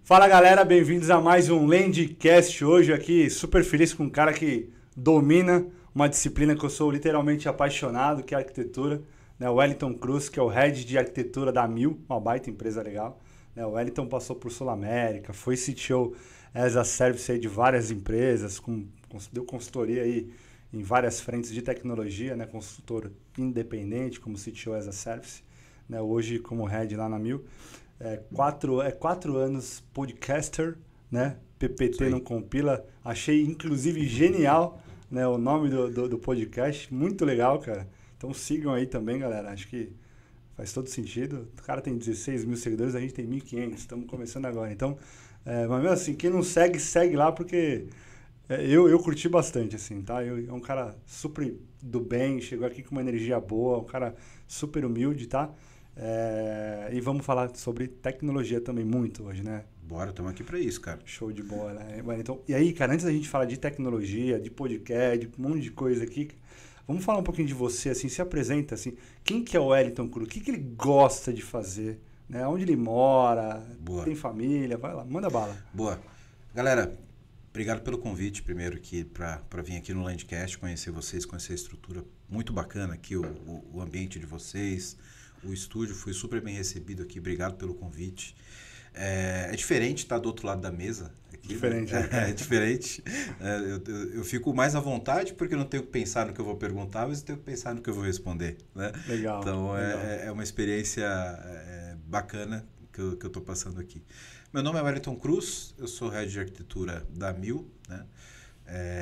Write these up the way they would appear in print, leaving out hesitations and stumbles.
Fala galera, bem-vindos a mais um Landcast. Hoje aqui super feliz com um cara que domina uma disciplina que eu sou literalmente apaixonado, que é a arquitetura. O Wellington Cruz, que é o Head de Arquitetura da Mil, uma baita empresa legal. O Wellington passou por Sul América, foi CTO as a Service aí de várias empresas, deu consultoria aí em várias frentes de tecnologia, consultor independente como CTO as a Service. Hoje como Head lá na Mil. Quatro anos podcaster, PPT não compila. Achei, inclusive, genial, o nome do podcast. Muito legal, cara. Então sigam aí também, galera. Acho que faz todo sentido. O cara tem 16 mil seguidores, a gente tem 1.500. Estamos começando agora. Então, mas mesmo assim, quem não segue, segue lá, porque eu curti bastante, assim, tá? É um cara super do bem, chegou aqui com uma energia boa, um cara super humilde, tá? E vamos falar sobre tecnologia também muito hoje, né? Bora, estamos aqui para isso, cara. Show de bola, né? Então, e aí, cara, antes da gente falar de tecnologia, de podcast, de um monte de coisa aqui, vamos falar um pouquinho de você, assim, se apresenta, assim, quem que é o Wellington Cruz? O que ele gosta de fazer? Onde ele mora? Boa. Tem família? Vai lá, manda bala. Boa. Galera, obrigado pelo convite, primeiro, aqui para vir aqui no Landcast, conhecer vocês, conhecer a estrutura muito bacana aqui, o ambiente de vocês. O estúdio foi super bem recebido aqui, obrigado pelo convite. É diferente estar do outro lado da mesa. Aqui, diferente. Né? É diferente. Eu fico mais à vontade porque eu não tenho que pensar no que eu vou perguntar, mas eu tenho que pensar no que eu vou responder. Né? Legal. Então, legal. É uma experiência bacana que eu estou passando aqui. Meu nome é Wellington Cruz, eu sou Head de Arquitetura da Mil. Né?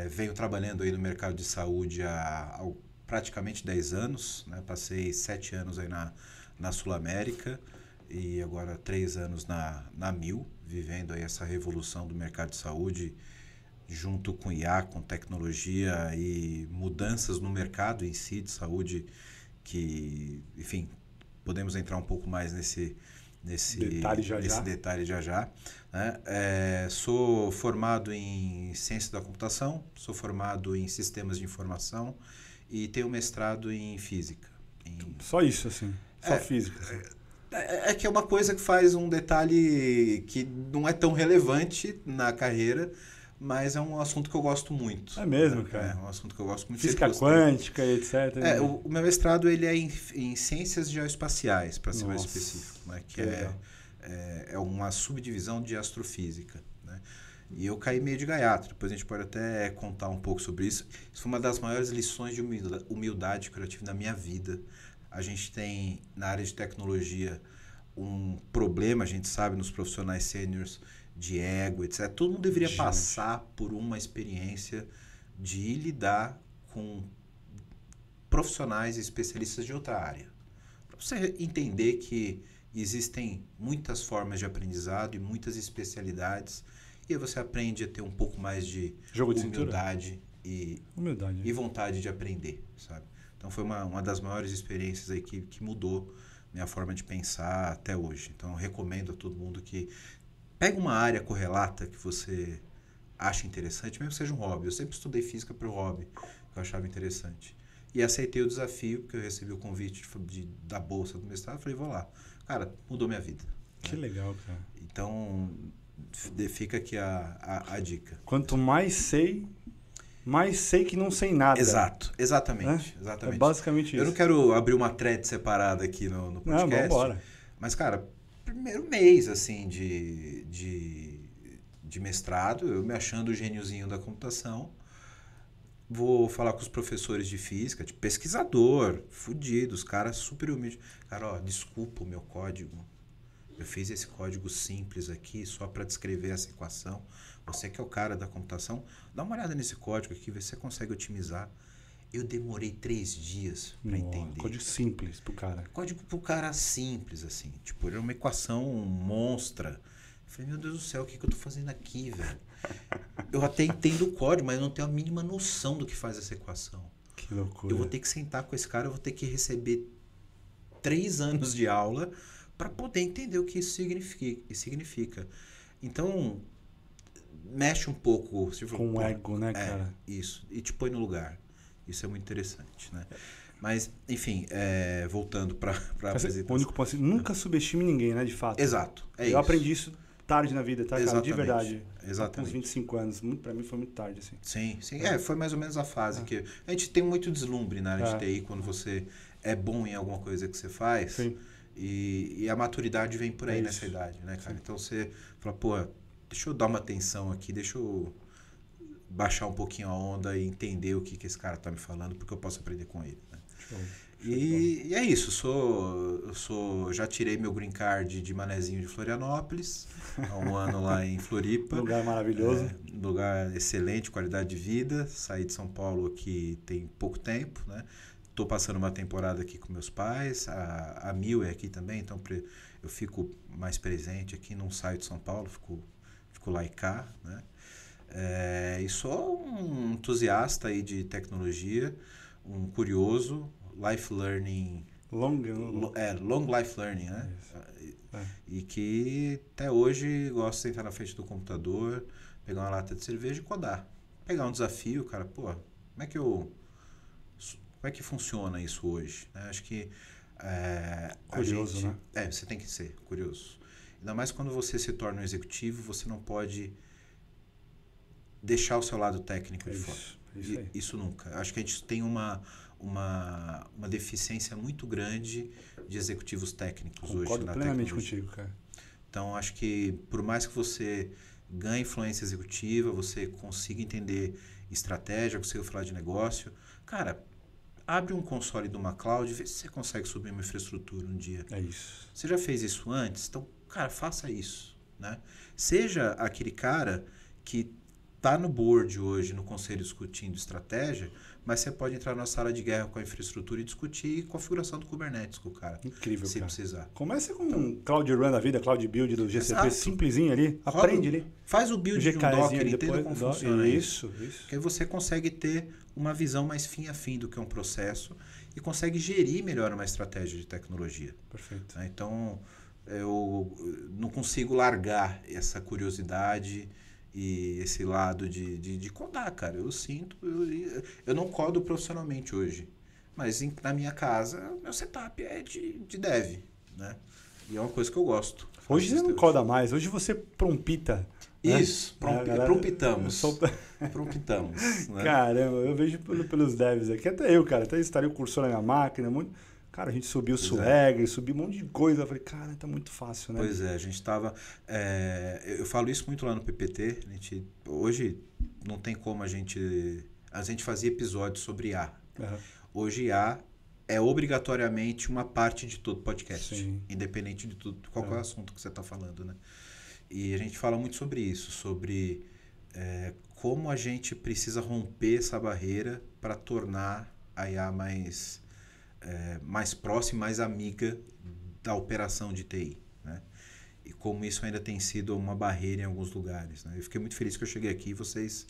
Venho trabalhando aí no mercado de saúde há praticamente 10 anos, né? Passei 7 anos aí na Sul América e agora 3 anos na Mil, vivendo aí essa revolução do mercado de saúde junto com IA, com tecnologia e mudanças no mercado em si de saúde que, enfim, podemos entrar um pouco mais nesse detalhe já. Né? Sou formado em Ciência da Computação, sou formado em Sistemas de Informação e tenho mestrado em Física. Só isso, assim? Só Física? Assim. Que é uma coisa que faz um detalhe que não é tão relevante na carreira, mas é um assunto que eu gosto muito. É mesmo, cara? É um assunto que eu gosto muito. Física quântica, etc. O meu mestrado ele é em Ciências Geoespaciais, para ser mais específico, né? Que é uma subdivisão de Astrofísica. Né? E eu caí meio de gaiato, depois a gente pode até contar um pouco sobre isso. Isso foi uma das maiores lições de humildade que eu tive na minha vida. A gente tem, na área de tecnologia, um problema, a gente sabe, nos profissionais sêniors, de ego, etc. Todo mundo deveria passar por uma experiência de lidar com profissionais e especialistas de outra área. Para você entender que existem muitas formas de aprendizado e muitas especialidades. E aí você aprende a ter um pouco mais de humildade e vontade de aprender, sabe? Então foi uma das maiores experiências aí que mudou minha forma de pensar até hoje. Então eu recomendo a todo mundo que pegue uma área correlata que você acha interessante, mesmo que seja um hobby. Eu sempre estudei física para o hobby, que eu achava interessante. E aceitei o desafio, porque eu recebi o convite da bolsa do mestrado, falei, vou lá. Cara, mudou minha vida. Que legal, cara. Então, fica aqui a dica. Quanto mais sei que não sei nada. Exatamente. É basicamente isso. Eu não quero abrir uma thread separada aqui no podcast. Não, vamos embora. Mas, cara, primeiro mês, assim, de mestrado, eu me achando o gêniozinho da computação, vou falar com os professores de física, tipo, pesquisador, fudido, os caras super humildes. Cara, desculpa o meu código. Eu fiz esse código simples aqui só para descrever essa equação. Você que é o cara da computação, dá uma olhada nesse código aqui, vê se você consegue otimizar. Eu demorei 3 dias para entender. Código simples pro cara. Código pro cara simples, assim. Tipo, era uma equação monstra. Eu falei, meu Deus do céu, o que eu tô fazendo aqui, velho? Eu até entendo o código, mas eu não tenho a mínima noção do que faz essa equação. Que loucura. Eu vou ter que sentar com esse cara, eu vou ter que receber 3 anos de aula para poder entender o que isso significa. Então, mexe um pouco... Com o ego, né, cara? Isso. E te põe no lugar. Isso é muito interessante, né? Mas, enfim, voltando para apresentar. O único ponto, nunca subestime ninguém, né, de fato. Exato. Eu aprendi isso tarde na vida, tá, cara? De verdade. Exatamente. Com uns 25 anos. Pra mim foi muito tarde, assim. Sim, sim. Foi mais ou menos a fase que... A gente tem muito deslumbre na área de TI quando você é bom em alguma coisa que você faz. Sim. E a maturidade vem por aí nessa idade, né, cara? Sim. Então você fala, pô, deixa eu dar uma atenção aqui, deixa eu baixar um pouquinho a onda e entender o que esse cara tá me falando, porque eu posso aprender com ele, né? Show. E é isso, já tirei meu green card de manezinho de Florianópolis, há um ano lá em Floripa. Lugar maravilhoso. Lugar excelente, qualidade de vida. Saí de São Paulo aqui tem pouco tempo, né? Tô passando uma temporada aqui com meus pais, a Mil é aqui também, então eu fico mais presente aqui, não saio de São Paulo, fico lá e cá, né? E sou um entusiasta aí de tecnologia, um curioso, life learning... Long life learning, né? E que até hoje gosto de sentar na frente do computador, pegar uma lata de cerveja e codar. Pegar um desafio, cara, pô, como é que funciona isso hoje? Acho que curioso, né? Você tem que ser curioso. Ainda mais quando você se torna um executivo, você não pode deixar o seu lado técnico de fora. Isso nunca. Acho que a gente tem uma deficiência muito grande de executivos técnicos hoje na tecnologia. Concordo plenamente contigo, cara. Então, acho que por mais que você ganhe influência executiva, você consiga entender estratégia, consiga falar de negócio, cara, abre um console de uma cloud e vê se você consegue subir uma infraestrutura um dia. É isso. Você já fez isso antes? Então, cara, faça isso, né? Seja aquele cara que está no board hoje, no conselho discutindo estratégia, mas você pode entrar na sala de guerra com a infraestrutura e discutir configuração do Kubernetes com o cara. Incrível, se cara. precisar. Começa com um Cloud Run da vida, Cloud Build do GCP, simplesinho ali, aprende ali. Faz o build de um Docker, entenda como funciona isso. Porque aí você consegue ter uma visão mais fim a fim do que um processo e consegue gerir melhor uma estratégia de tecnologia. Perfeito. Então, eu não consigo largar essa curiosidade e esse lado de codar, cara. Eu sinto... Eu não codo profissionalmente hoje. Mas na minha casa, meu setup é de dev, né? E é uma coisa que eu gosto. Hoje você não coda mais. Hoje você prompita. Isso. Prompitamos. Prompitamos. Né? Caramba, eu vejo pelos devs aqui. Até eu, cara. Até instalei o cursor na minha máquina. Cara, a gente subiu o Swagger, subiu um monte de coisa. Eu falei, cara, tá muito fácil, né? Pois é, a gente tava... eu falo isso muito lá no PPT. Hoje não tem como a gente fazia episódios sobre IA. Uhum. Hoje IA é obrigatoriamente uma parte de todo podcast. Sim. Independente de tudo, qualquer assunto que você está falando, né? E a gente fala muito sobre isso, sobre como a gente precisa romper essa barreira para tornar a IA mais próxima, mais amiga da operação de TI, né? E como isso ainda tem sido uma barreira em alguns lugares, né? Eu fiquei muito feliz que eu cheguei aqui e vocês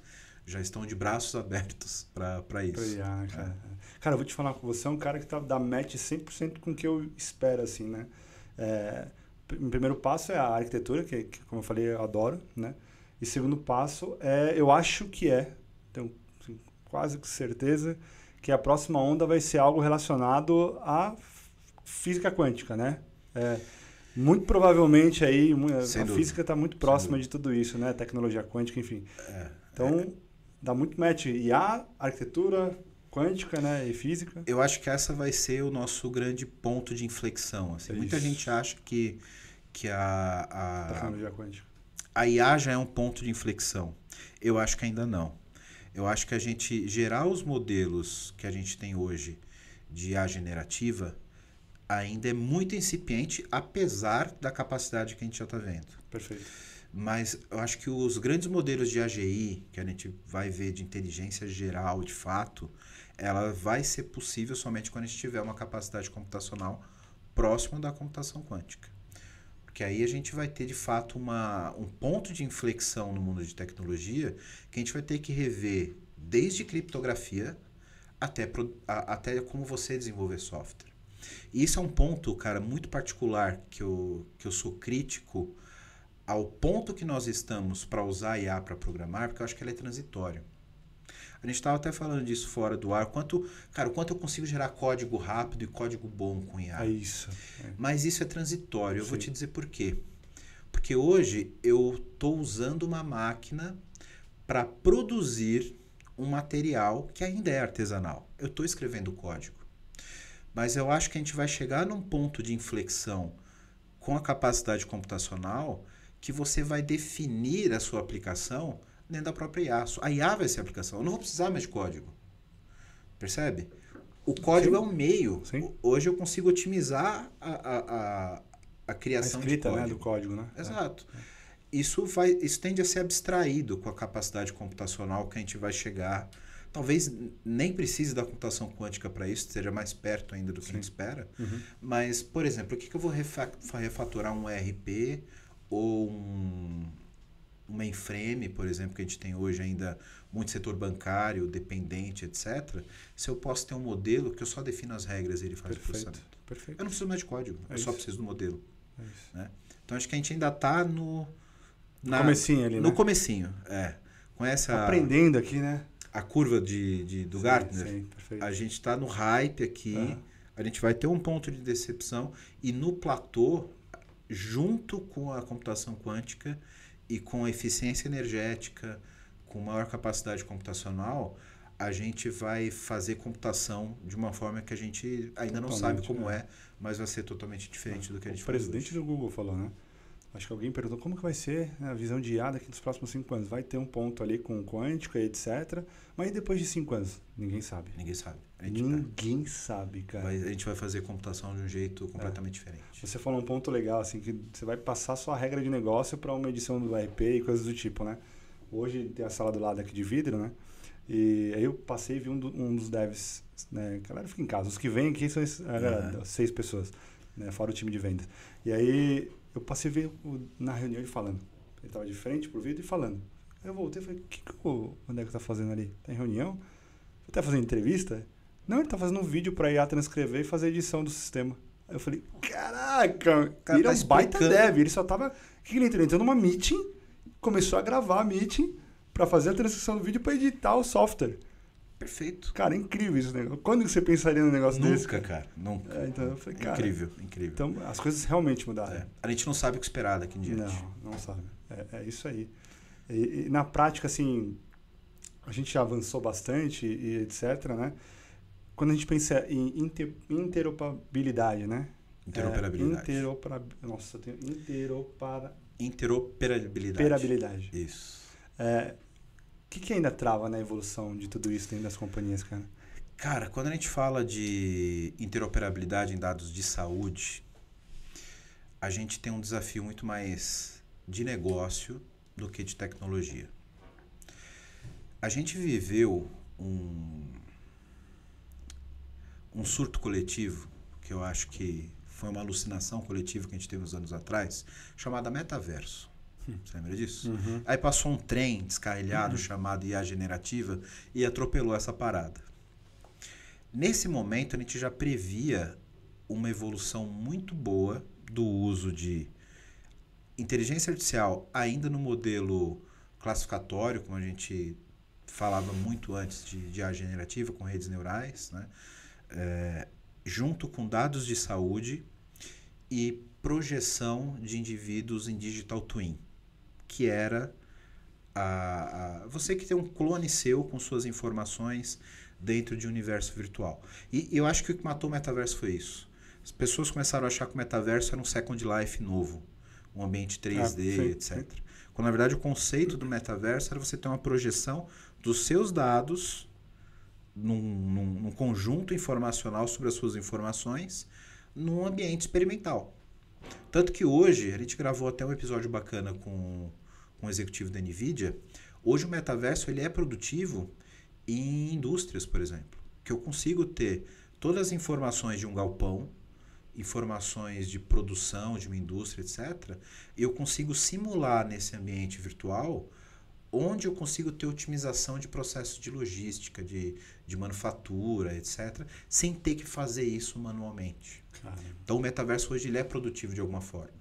já estão de braços abertos para isso. Cara. Cara, eu vou te falar com você, é um cara que dá match 100% com o que eu espero, assim, né? O primeiro passo é a arquitetura, que como eu falei, eu adoro, né? E segundo passo eu acho que tenho assim, quase certeza que a próxima onda vai ser algo relacionado à física quântica, né? Muito provavelmente aí a física está muito próxima de tudo isso, né? Tecnologia quântica, enfim. Então, dá muito match. E a arquitetura quântica, né? E física. Eu acho que essa vai ser o nosso grande ponto de inflexão. Assim. Muita gente acha que a tecnologia quântica. A IA já é um ponto de inflexão. Eu acho que ainda não. Eu acho que a gente gerar os modelos que a gente tem hoje de IA generativa ainda é muito incipiente, apesar da capacidade que a gente já está vendo. Perfeito. Mas eu acho que os grandes modelos de AGI, que a gente vai ver de inteligência geral, de fato, ela vai ser possível somente quando a gente tiver uma capacidade computacional próxima da computação quântica. Porque aí a gente vai ter, de fato, um ponto de inflexão no mundo de tecnologia que a gente vai ter que rever desde criptografia até como você desenvolver software. E isso é um ponto, cara, muito particular que eu sou crítico ao ponto que nós estamos para usar a IA para programar, porque eu acho que ela é transitória. A gente estava até falando disso fora do ar. Quanto eu consigo gerar código rápido e código bom com IA. É isso. Mas isso é transitório. Eu vou te dizer por quê. Porque hoje eu estou usando uma máquina para produzir um material que ainda é artesanal. Eu estou escrevendo código. Mas eu acho que a gente vai chegar num ponto de inflexão com a capacidade computacional que você vai definir a sua aplicação dentro da própria IA. A IA vai ser a aplicação. Eu não vou precisar mais de código. Percebe? O código é um meio. Sim. Hoje eu consigo otimizar a criação de código. Né, do código, né? Exato. Isso tende a ser abstraído com a capacidade computacional que a gente vai chegar. Talvez nem precise da computação quântica para isso, esteja mais perto ainda do que a gente espera. Uhum. Mas, por exemplo, o que eu vou refatorar um ERP ou um mainframe, por exemplo, que a gente tem hoje ainda muito setor bancário, dependente, etc. Se eu posso ter um modelo que eu só defino as regras e ele faz o processamento. Perfeito. Eu não preciso mais de código, eu só preciso do modelo. Né? Então, acho que a gente ainda está no comecinho ali, no né? Comecinho, com essa... Aprendendo aqui, né? A curva do Gartner, a gente está no hype aqui, a gente vai ter um ponto de decepção e no platô, junto com a computação quântica e com a eficiência energética, com maior capacidade computacional, a gente vai fazer computação de uma forma que a gente ainda não sabe como mas vai ser totalmente diferente do que a gente faz hoje. O presidente do Google falou, né? Acho que alguém perguntou como que vai ser a visão de IA daqui dos próximos 5 anos. Vai ter um ponto ali com quântica e etc. Mas depois de 5 anos? Ninguém sabe. Ninguém sabe. Ninguém sabe, cara. A gente vai fazer computação de um jeito completamente diferente. Você falou um ponto legal, assim, que você vai passar sua regra de negócio para uma edição do ERP e coisas do tipo, né? Hoje tem a sala do lado aqui de vidro, né? E aí eu passei e vi um dos devs, né? A galera fica em casa. Os que vêm aqui são 6 pessoas, né? Fora o time de vendas. E aí... eu passei a ver na reunião ele falando. Ele estava de frente pro vidro e falando. Aí eu voltei e falei, o que o Neco tá fazendo ali? Tá em reunião? Ele tá fazendo entrevista? Não, ele tá fazendo um vídeo pra IA transcrever e fazer a edição do sistema. Aí eu falei, caraca! Ele é um baita dev. Ele só tava... O que ele entrou? Ele entrou numa meeting, começou a gravar a meeting pra fazer a transcrição do vídeo pra editar o software. Perfeito. Cara, é incrível isso, né? Quando você pensaria num negócio desse? Nunca, cara. Nunca. Então eu falei, cara... Incrível. Então as coisas realmente mudaram. A gente não sabe o que esperar daqui em diante. Não sabe. É isso aí. E na prática, assim, a gente já avançou bastante e etc, né? Quando a gente pensa em interoperabilidade, né? Interoperabilidade. Nossa, eu tenho interoperabilidade. Isso. O que ainda trava na evolução de tudo isso dentro das companhias, cara? Cara, quando a gente fala de interoperabilidade em dados de saúde, a gente tem um desafio muito mais de negócio do que de tecnologia. A gente viveu um surto coletivo, que eu acho que foi uma alucinação coletiva que a gente teve uns anos atrás, chamada metaverso. Você lembra disso? Uhum. Aí passou um trem descarrilhado chamado IA generativa e atropelou essa parada. Nesse momento, a gente já previa uma evolução muito boa do uso de inteligência artificial, ainda no modelo classificatório, como a gente falava muito antes de IA generativa, com redes neurais, né? Junto com dados de saúde e projeção de indivíduos em digital twin, que era você que tem um clone seu com suas informações dentro de um universo virtual. E eu acho que o que matou o metaverso foi isso. As pessoas começaram a achar que o metaverso era um Second Life novo, um ambiente 3D, etc. Quando, na verdade, o conceito do metaverso era você ter uma projeção dos seus dados num conjunto informacional sobre as suas informações num ambiente experimental. Tanto que hoje, a gente gravou até um episódio bacana com um executivo da NVIDIA, hoje o metaverso ele é produtivo em indústrias, por exemplo. Que eu consigo ter todas as informações de um galpão, informações de produção de uma indústria, etc. E eu consigo simular nesse ambiente virtual onde eu consigo ter otimização de processos de logística, de manufatura, etc., sem ter que fazer isso manualmente. Caramba. Então, o metaverso hoje ele é produtivo de alguma forma.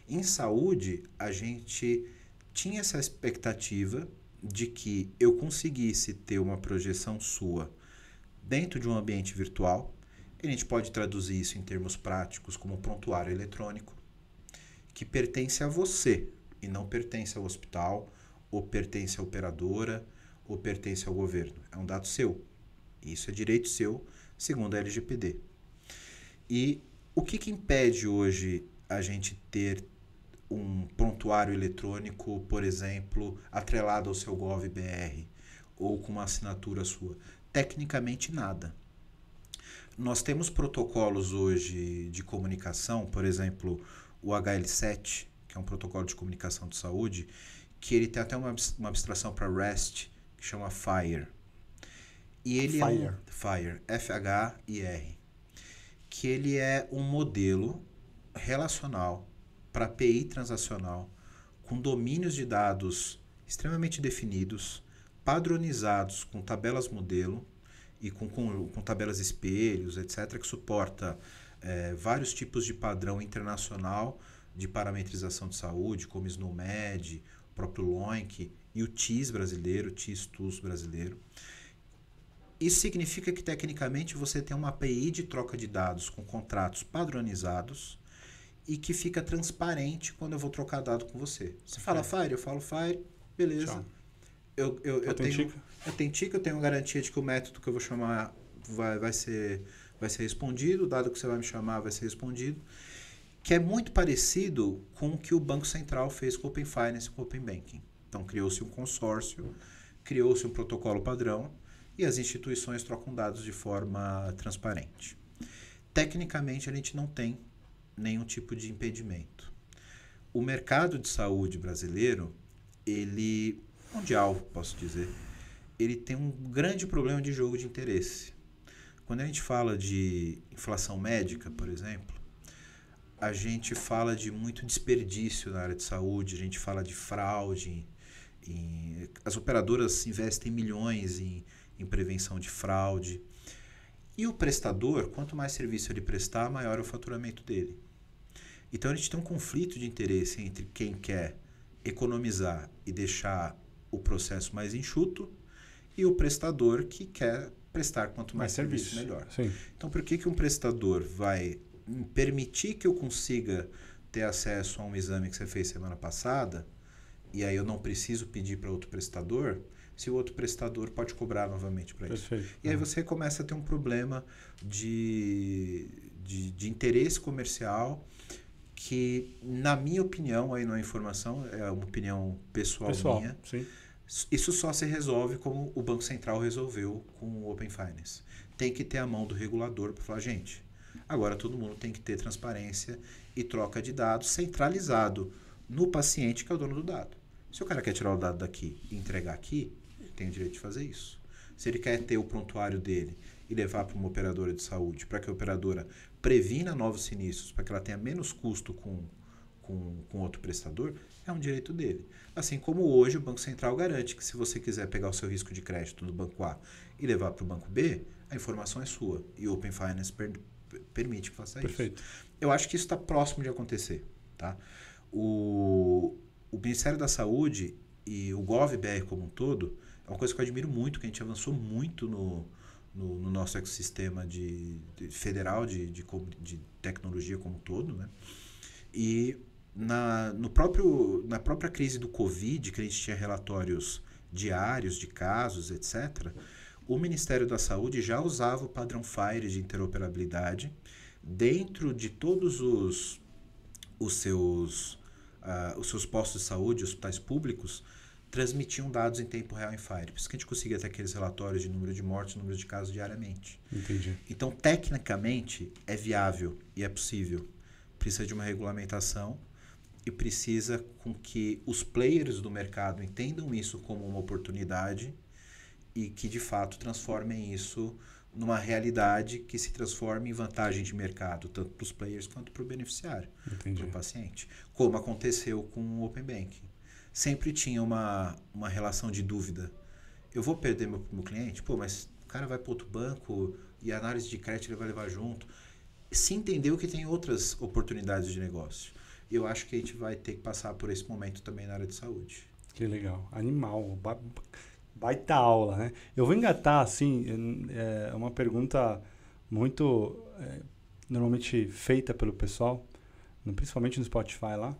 Em saúde, a gente tinha essa expectativa de que eu conseguisse ter uma projeção sua dentro de um ambiente virtual. A gente pode traduzir isso em termos práticos como prontuário eletrônico, que pertence a você e não pertence ao hospital, ou pertence à operadora, ou pertence ao governo. É um dado seu. Isso é direito seu, segundo a LGPD. E o que impede hoje a gente ter um prontuário eletrônico, por exemplo, atrelado ao seu GovBR ou com uma assinatura sua? Tecnicamente nada. Nós temos protocolos hoje de comunicação, por exemplo, o HL7, que é um protocolo de comunicação de saúde, que ele tem até uma abstração para REST, que chama FHIR. E ele FHIR, F-H-I-R. Que ele é um modelo relacional para API transacional, com domínios de dados extremamente definidos, padronizados com tabelas modelo e com tabelas espelhos, etc., que suporta vários tipos de padrão internacional de parametrização de saúde, como SNOMED, o próprio LOINC e o TIS brasileiro, TIS-TUS brasileiro. Isso significa que, tecnicamente, você tem uma API de troca de dados com contratos padronizados e que fica transparente quando eu vou trocar dado com você. Você fala FHIR, eu falo FHIR, beleza. Eu autentico, eu tenho garantia de que o método que eu vou chamar vai ser respondido, o dado que você vai me chamar vai ser respondido, que é muito parecido com o que o Banco Central fez com o Open Finance e com o Open Banking. Então, criou-se um consórcio, criou-se um protocolo padrão, e as instituições trocam dados de forma transparente. Tecnicamente, a gente não tem nenhum tipo de impedimento. O mercado de saúde brasileiro, ele, mundial, posso dizer, ele tem um grande problema de jogo de interesse. Quando a gente fala de inflação médica, por exemplo, a gente fala de muito desperdício na área de saúde, a gente fala de fraude, as operadoras investem milhões em prevenção de fraude. E o prestador, quanto mais serviço ele prestar, maior é o faturamento dele. Então a gente tem um conflito de interesse entre quem quer economizar e deixar o processo mais enxuto e o prestador que quer prestar quanto mais serviço melhor. Sim. Então por que um prestador vai permitir que eu consiga ter acesso a um exame que você fez semana passada e aí eu não preciso pedir para outro prestador, se o outro prestador pode cobrar novamente para isso? E aí você começa a ter um problema de interesse comercial que, na minha opinião, aí não é informação, é uma opinião pessoal minha, sim. Isso só se resolve como o Banco Central resolveu com o Open Finance. Tem que ter a mão do regulador para falar, gente, agora todo mundo tem que ter transparência e troca de dados centralizado no paciente, que é o dono do dado. Se o cara quer tirar o dado daqui e entregar aqui, ele tem o direito de fazer isso. Se ele quer ter o prontuário dele e levar para uma operadora de saúde, para que a operadora previna novos sinistros, para que ela tenha menos custo com outro prestador, é um direito dele. Assim como hoje o Banco Central garante que, se você quiser pegar o seu risco de crédito do Banco A e levar para o Banco B, a informação é sua. E o Open Finance permite que faça Perfeito. isso. Eu acho que isso está próximo de acontecer. Tá? O Ministério da Saúde e o GovBR como um todo, é uma coisa que eu admiro muito, que a gente avançou muito no nosso ecossistema federal de tecnologia como um todo, né? E na própria crise do Covid, que a gente tinha relatórios diários de casos, etc., o Ministério da Saúde já usava o padrão FHIR de interoperabilidade dentro de todos os seus postos de saúde, hospitais públicos, transmitiam dados em tempo real em FHIR. Por isso que a gente conseguia ter aqueles relatórios de número de mortes, número de casos diariamente. Entendi. Então, tecnicamente, é viável e é possível. Precisa de uma regulamentação e precisa com que os players do mercado entendam isso como uma oportunidade e que, de fato, transformem isso numa realidade que se transforme em vantagem de mercado, tanto para os players quanto para o beneficiário, para o paciente. Como aconteceu com o Open Banking. Sempre tinha uma relação de dúvida. Eu vou perder meu cliente? Pô, mas o cara vai para outro banco e a análise de crédito ele vai levar junto. Se entendeu que tem outras oportunidades de negócio. E eu acho que a gente vai ter que passar por esse momento também na área de saúde. Que legal. Animal. Baita aula, né? Eu vou engatar, assim, uma pergunta muito normalmente feita pelo pessoal, principalmente no Spotify lá,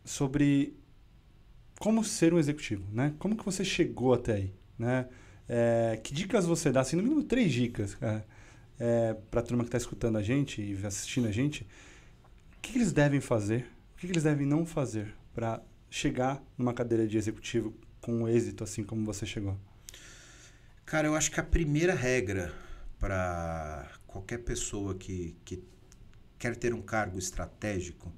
sobre como ser um executivo, né? Como que você chegou até aí, né? Que dicas você dá? Assim, no mínimo 3 dicas, cara, para a turma que está escutando a gente e assistindo a gente. O que eles devem fazer? O que eles devem não fazer para chegar numa cadeira de executivo com êxito, assim como você chegou? Cara, eu acho que a primeira regra para qualquer pessoa que quer ter um cargo estratégico,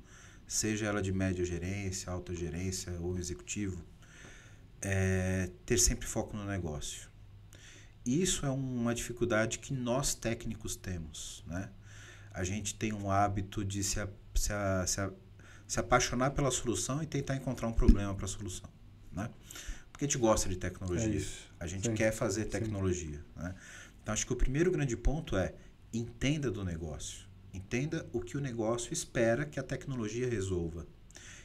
seja ela de média gerência, alta gerência ou executivo, é ter sempre foco no negócio. E isso é uma dificuldade que nós técnicos temos, né? A gente tem um hábito de se apaixonar pela solução e tentar encontrar um problema para a solução, né? Porque a gente gosta de tecnologia, a gente quer fazer tecnologia, né? Então, acho que o primeiro grande ponto é entenda do negócio. Entenda o que o negócio espera que a tecnologia resolva.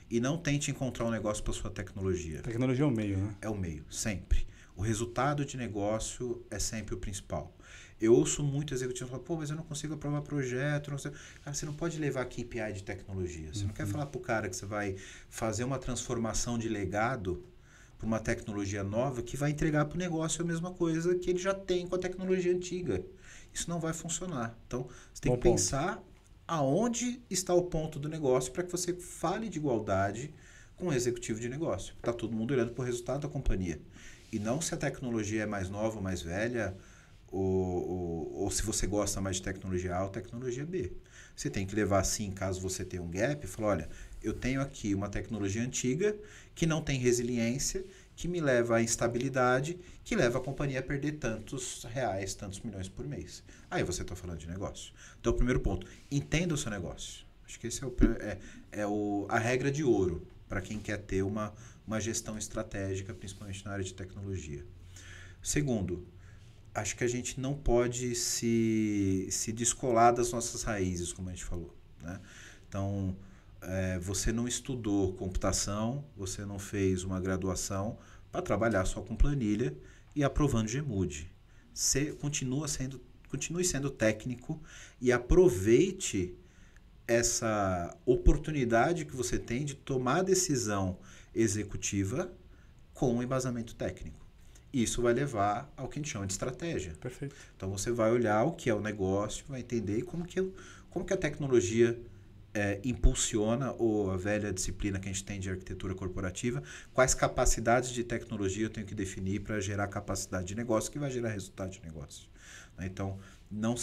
E não tente encontrar um negócio para sua tecnologia. A tecnologia é o meio, né? É o meio, sempre. O resultado de negócio é sempre o principal. Eu ouço muito executivos falar, pô, mas eu não consigo aprovar projeto. Não sei. Cara, você não pode levar KPI de tecnologia. Você não quer falar para o cara que você vai fazer uma transformação de legado para uma tecnologia nova que vai entregar para o negócio a mesma coisa que ele já tem com a tecnologia antiga. Isso não vai funcionar. Então, você tem que pensar aonde está o ponto do negócio para que você fale de igualdade com o executivo de negócio. Está todo mundo olhando para o resultado da companhia. E não se a tecnologia é mais nova ou mais velha, ou se você gosta mais de tecnologia A ou tecnologia B. Você tem que levar assim, caso você tenha um gap, e falar, olha, eu tenho aqui uma tecnologia antiga que não tem resiliência, que me leva à instabilidade, que leva a companhia a perder tantos reais, tantos milhões por mês. Aí você está falando de negócio. Então, o primeiro ponto, entenda o seu negócio. Acho que esse a regra de ouro para quem quer ter uma gestão estratégica, principalmente na área de tecnologia. Segundo, acho que a gente não pode se descolar das nossas raízes, como a gente falou, né? Então, você não estudou computação, você não fez uma graduação para trabalhar só com planilha e aprovando GMUD. Continue sendo técnico e aproveite essa oportunidade que você tem de tomar decisão executiva com embasamento técnico. Isso vai levar ao que a gente chama de estratégia. Perfeito. Então você vai olhar o que é o negócio, vai entender como que a tecnologia impulsiona, ou a velha disciplina que a gente tem de arquitetura corporativa, quais capacidades de tecnologia eu tenho que definir para gerar capacidade de negócio que vai gerar resultado de negócio. Então, não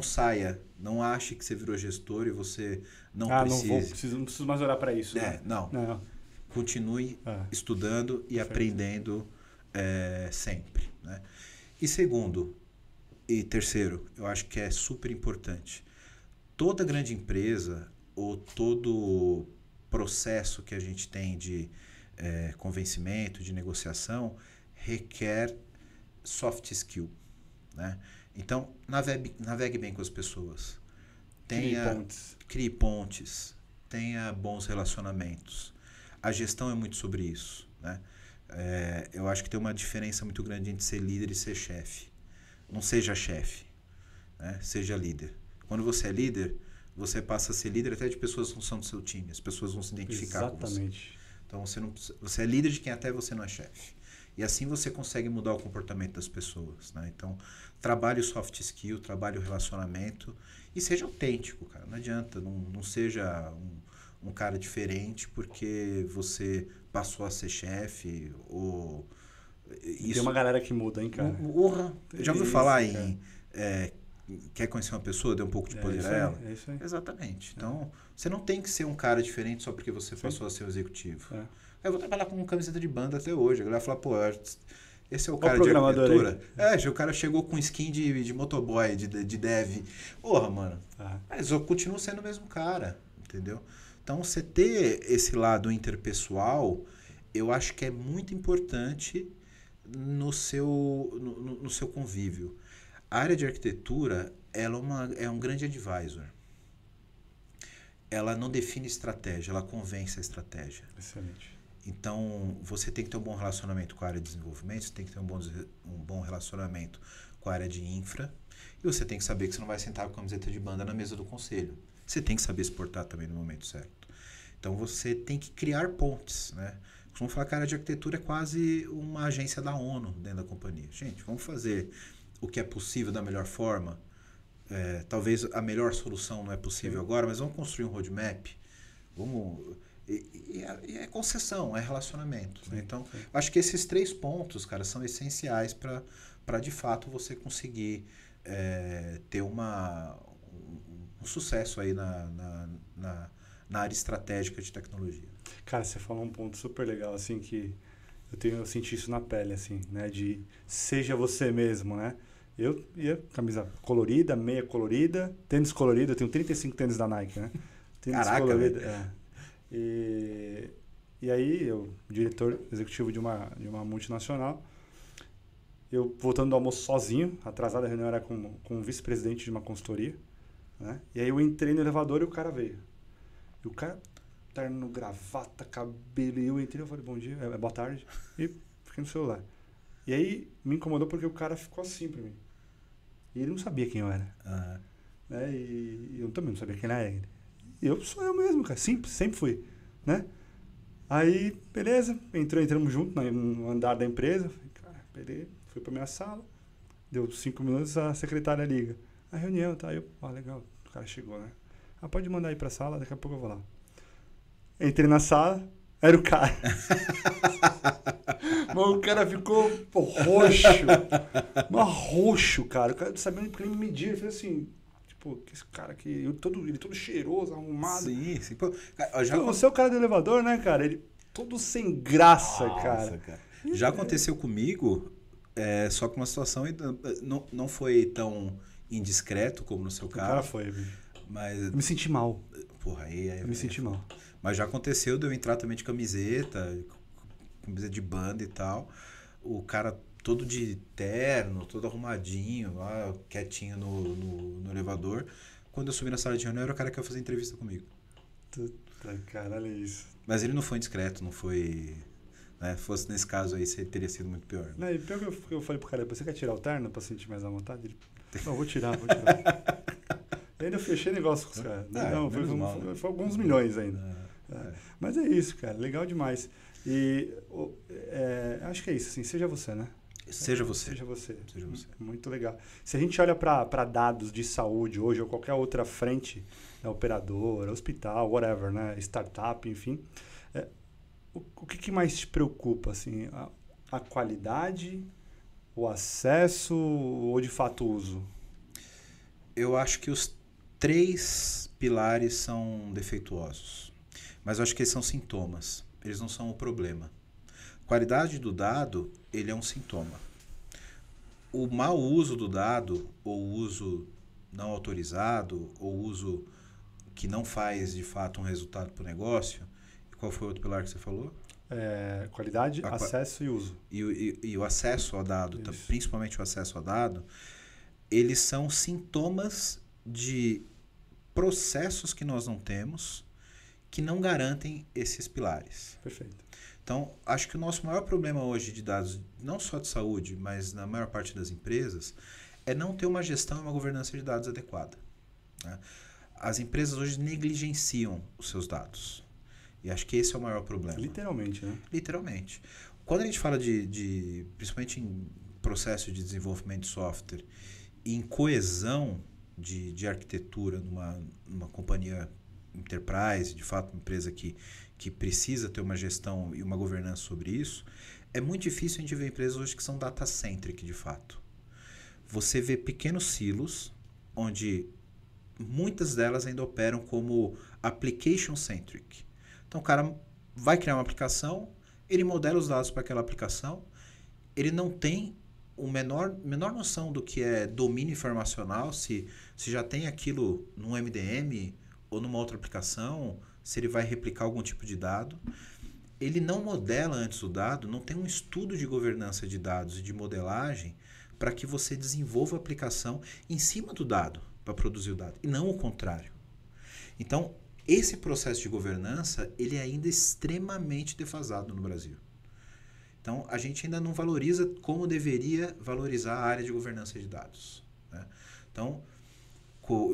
saia, não ache que você virou gestor e você não precisa. Não preciso mais olhar para isso. Né? Não. Continue estudando e aprendendo sempre. Né? E terceiro, eu acho que é super importante. Toda grande empresa ou todo processo que a gente tem de convencimento, de negociação, requer soft skill. Né? Então, navegue bem com as pessoas. Crie pontes. Tenha bons relacionamentos. A gestão é muito sobre isso. Né? Eu acho que tem uma diferença muito grande entre ser líder e ser chefe. Não seja chefe, né? Seja líder. Quando você é líder, você passa a ser líder até de pessoas que não são do seu time. As pessoas vão se identificar com você. Então, você é líder de quem até você não é chefe. E assim você consegue mudar o comportamento das pessoas. Né? Então, trabalhe o soft skill, trabalhe o relacionamento e seja autêntico, cara. Não adianta, não seja um cara diferente porque você passou a ser chefe ou... Tem uma galera que muda, hein, cara? Já ouviu falar em... quer conhecer uma pessoa, dê um pouco de poder a ela? É isso aí. Exatamente. Então, você não tem que ser um cara diferente só porque você passou a ser um executivo. Eu vou trabalhar com camiseta de banda até hoje. A galera fala, pô, esse é o cara de arquitetura. O cara chegou com skin de motoboy, de dev. Porra, mano. Mas eu continuo sendo o mesmo cara, entendeu? Então, você ter esse lado interpessoal, eu acho que é muito importante no seu convívio. A área de arquitetura, ela é um grande advisor. Ela não define estratégia, ela convence a estratégia. Excelente. Então, você tem que ter um bom relacionamento com a área de desenvolvimento, você tem que ter um bom relacionamento com a área de infra, e você tem que saber que você não vai sentar com a camiseta de banda na mesa do conselho. você tem que saber exportar também no momento certo. Então você tem que criar pontes, né? Vamos falar que a área de arquitetura é quase uma agência da ONU dentro da companhia. Gente, vamos fazer o que é possível da melhor forma. Talvez a melhor solução não é possível agora, mas vamos construir um roadmap. E é concessão, é relacionamento. Né? Então, acho que esses 3 pontos, cara, são essenciais para de fato você conseguir ter um sucesso aí na área estratégica de tecnologia. Cara, você falou um ponto super legal, assim, que eu senti isso na pele, assim, né? De seja você mesmo, né? Eu ia camisa colorida, meia colorida, tênis colorido, eu tenho 35 tênis da Nike, né? Tênis colorido, E aí, eu, diretor executivo de uma multinacional, eu voltando do almoço sozinho, atrasado, a reunião era com um vice-presidente de uma consultoria, né? E aí eu entrei no elevador e o cara veio. E o cara, terno, gravata, cabelo, e eu entrei, eu falei, bom dia, boa tarde, e fiquei no celular. E aí me incomodou porque o cara ficou assim pra mim. E ele não sabia quem eu era. Né? E eu também não sabia quem era ele. E eu sou eu mesmo, cara, sempre fui, né? Aí, beleza, entramos juntos no andar da empresa, falei, cara, beleza, fui pra minha sala, deu 5 minutos, a secretária liga. A reunião, tá? Eu, legal, o cara chegou, né? Pode mandar aí pra sala, daqui a pouco eu vou lá. Entrei na sala, era o cara. Mas o cara ficou roxo. Mas roxo, cara. O cara não sabia nem porque ele me media. Ele fez assim, tipo, que esse cara aqui, ele todo cheiroso, arrumado. Sim. Pô, você é o cara do elevador, né, cara? Ele todo sem graça, cara. Já aconteceu comigo, só que uma situação não foi tão indiscreto como no seu caso. O cara foi, mas eu me senti mal. Porra, eu me senti mal. Mas já aconteceu de eu entrar também de camiseta de banda e tal. O cara todo de terno, todo arrumadinho, lá, quietinho no elevador. Quando eu subi na sala de reunião, era o cara que ia fazer entrevista comigo. Cara, olha isso. Mas ele não foi indiscreto, não foi... Né? Fosse nesse caso aí, teria sido muito pior. Não, e pior que eu falei pro cara, você quer tirar o terno pra sentir mais à vontade? Ele, não, vou tirar. E ainda eu fechei negócio com os caras. Não, foi alguns milhões ainda. Mas é isso, cara. Legal demais. E acho que é isso, assim. Seja você, né? Seja você. Muito legal. Se a gente olha para dados de saúde hoje, ou qualquer outra frente, né, operadora, hospital, whatever, né? Startup, enfim. O que mais te preocupa, assim? A qualidade, o acesso ou, de fato, o uso? Eu acho que os 3 pilares são defeituosos. Mas eu acho que eles são sintomas. Eles não são o problema. Qualidade do dado, ele é um sintoma. O mau uso do dado, ou o uso não autorizado, ou o uso que não faz, de fato, um resultado para o negócio. Qual foi o outro pilar que você falou? Qualidade, acesso e uso. E o acesso ao dado, principalmente o acesso ao dado, eles são sintomas de processos que nós não temos que não garantem esses pilares. Perfeito. Então, acho que o nosso maior problema hoje de dados, não só de saúde, mas na maior parte das empresas, é não ter uma gestão e uma governança de dados adequada. Né? As empresas hoje negligenciam os seus dados. E acho que esse é o maior problema. Literalmente, né? Literalmente. Quando a gente fala principalmente em processo de desenvolvimento de software, e em coesão de arquitetura numa companhia enterprise, de fato uma empresa que precisa ter uma gestão e uma governança sobre isso, é muito difícil a gente ver empresas hoje que são data-centric, de fato. Você vê pequenos silos, onde muitas delas ainda operam como application-centric. Então o cara vai criar uma aplicação, ele modela os dados para aquela aplicação, ele não tem a menor noção do que é domínio informacional, se já tem aquilo num MDM ou numa outra aplicação, se ele vai replicar algum tipo de dado. Ele não modela antes o dado, não tem um estudo de governança de dados e de modelagem para que você desenvolva a aplicação em cima do dado para produzir o dado, e não o contrário. Então, esse processo de governança, ele é ainda extremamente defasado no Brasil. Então, a gente ainda não valoriza como deveria valorizar a área de governança de dados. Né? Então,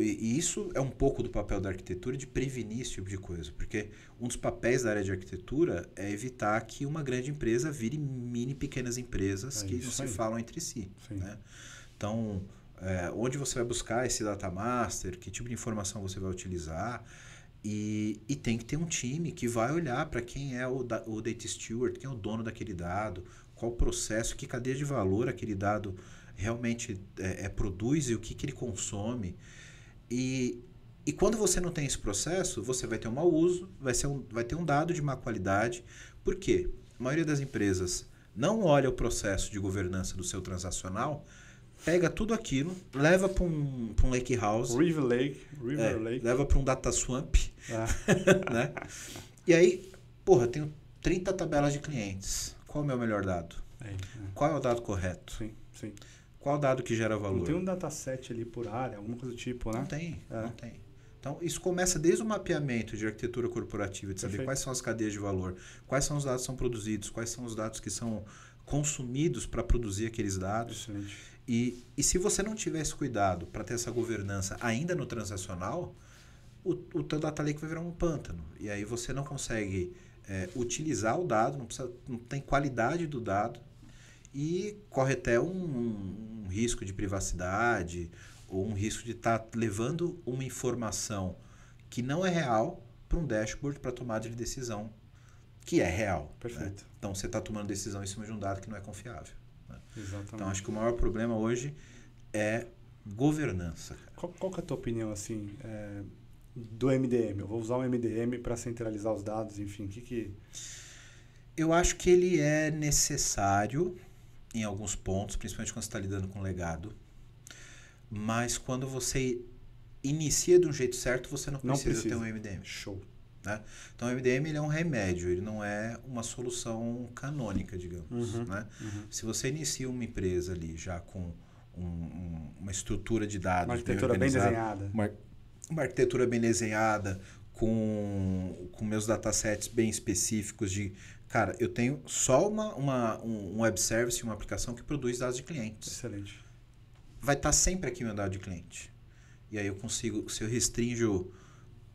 E isso é um pouco do papel da arquitetura de prevenir esse tipo de coisa, porque um dos papéis da área de arquitetura é evitar que uma grande empresa vire pequenas empresas que não se falam entre si. Né? Então, onde você vai buscar esse data master, que tipo de informação você vai utilizar, e tem que ter um time que vai olhar para quem é o data steward, quem é o dono daquele dado, qual o processo, que cadeia de valor aquele dado realmente produz e o que ele consome. E quando você não tem esse processo, você vai ter um mau uso, vai ter um dado de má qualidade. Por quê? A maioria das empresas não olha o processo de governança do seu transacional, pega tudo aquilo, leva para um lake house. River Lake. Leva para um data swamp. Né? E aí, tenho 30 tabelas de clientes. Qual é o meu melhor dado? Qual é o dado correto? Sim. Qual dado que gera valor? Não tem um dataset ali por área, alguma coisa do tipo, né? Não tem. Então, isso começa desde o mapeamento de arquitetura corporativa, de saber quais são as cadeias de valor, quais são os dados que são produzidos, quais são os dados que são consumidos para produzir aqueles dados. Excelente. E se você não tiver esse cuidado para ter essa governança ainda no transacional, o teu data lake vai virar um pântano. E aí você não consegue utilizar o dado, não tem qualidade do dado, e corre até um risco de privacidade ou um risco de estar levando uma informação que não é real para um dashboard para tomada de decisão que é real. Perfeito. Né? Então você está tomando decisão em cima de um dado que não é confiável. Né? Exatamente. Então acho que o maior problema hoje é governança. Qual que é a tua opinião assim, do MDM? Eu vou usar o MDM para centralizar os dados, enfim, Eu acho que ele é necessário em alguns pontos, principalmente quando você está lidando com legado. Mas quando você inicia de um jeito certo, você não precisa ter um MDM. Show. Né? Então, o MDM ele é um remédio, ele não é uma solução canônica, digamos. Né? Se você inicia uma empresa ali já com uma estrutura de dados... Uma arquitetura bem desenhada. Uma arquitetura bem desenhada, com meus datasets bem específicos de... Cara, eu tenho só um web service, uma aplicação que produz dados de clientes. Excelente. Vai estar sempre aqui meu dado de cliente. E aí eu consigo, se eu restringo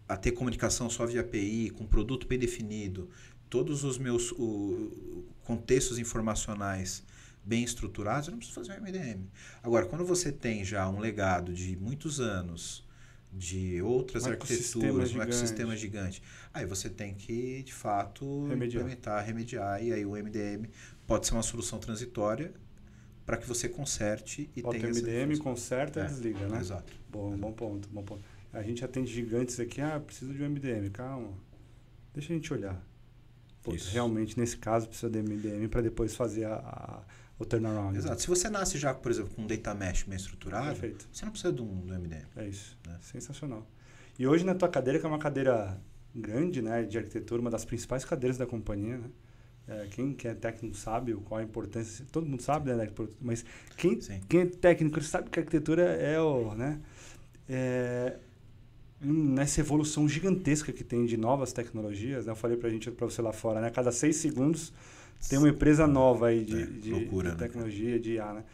a ter comunicação só via API, com produto bem definido, todos os meus contextos informacionais bem estruturados, eu não preciso fazer um MDM. Agora, quando você tem já um legado de muitos anos, de outras arquiteturas, um ecossistema gigante. Aí você tem que, de fato, remediar. E aí o MDM pode ser uma solução transitória para que você conserte e tenha... O MDM conserta e desliga, né? Exato. Bom ponto. A gente atende gigantes aqui, preciso de um MDM, calma. Deixa a gente olhar. Realmente, nesse caso, precisa de MDM para depois fazer o turnaround. Exato. Se você nasce já, por exemplo, com um data mesh bem estruturado, perfeito, você não precisa do MDM. É isso. Né? Sensacional. E hoje na tua cadeira, que é uma cadeira grande, né, de arquitetura, uma das principais cadeiras da companhia, né? Quem é técnico sabe qual a importância. Todo mundo sabe, né? Mas quem é técnico sabe que a arquitetura nessa evolução gigantesca que tem de novas tecnologias, né? Eu falei para você lá fora, né? Cada 6 segundos tem uma empresa nova aí de tecnologia, de IA, né?